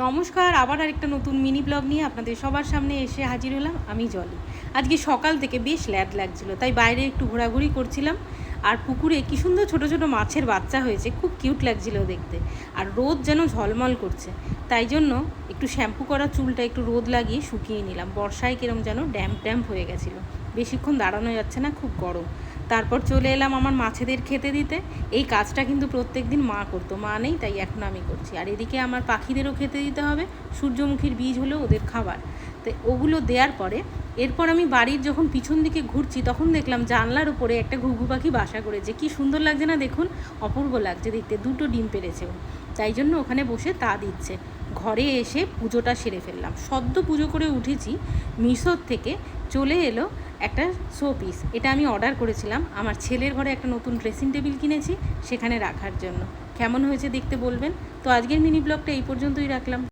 নমস্কার, আবার আরেকটা নতুন মিনি ব্লগ নিয়ে আপনাদের সবার সামনে এসে হাজির হলাম। আমি জলি। আজকে সকাল থেকে বেশ ল্যাদ লাগছিল, তাই বাইরে একটু ঘোরাঘুরি করছিলাম। আর পুকুরে কী সুন্দর ছোটো ছোটো মাছের বাচ্চা হয়েছে, খুব কিউট লাগছিল দেখতে। আর রোদ যেন ঝলমল করছে, তাই জন্য একটু শ্যাম্পু করা চুলটা একটু রোদ লাগিয়ে শুকিয়ে নিলাম। বর্ষায় কিরম যেন ড্যাম্প ড্যাম্প হয়ে গেছিলো, বেশিক্ষণ দাঁড়ানো যাচ্ছে না, খুব গরম। তারপর চলে এলাম আমার মাছেদের খেতে দিতে। এই কাজটা কিন্তু প্রত্যেক দিন মা করতো, মা নেই তাই এখন আমি করছি। আর এদিকে আমার পাখিদেরও খেতে দিতে হবে, সূর্যমুখীর বীজ হলো ওদের খাবার। তো ওগুলো দেওয়ার পরে এরপর আমি বাড়ির যখন পিছন দিকে ঘুরছি তখন দেখলাম জানলার উপরে একটা ঘুঘু পাখি বাসা করেছে। কি সুন্দর লাগছে না দেখুন, অপূর্ব লাগছে দেখতে। দুটো ডিম পেড়েছে ও, তাই জন্য ওখানে বসে তা দিচ্ছে। ঘরে এসে পুজোটা সেরে ফেললাম, সদ্য পুজো করে উঠেছি। মিশোর থেকে চলে এলো একটা শো পিস, এটা আমি অর্ডার করেছিলাম। আমার ছেলের ঘরে একটা নতুন ড্রেসিং টেবিল কিনেছি, সেখানে রাখার জন্য। কেমন হয়েছে দেখতে বলবেন। তো আজকের মিনি ব্লগটা এই পর্যন্তই রাখলাম।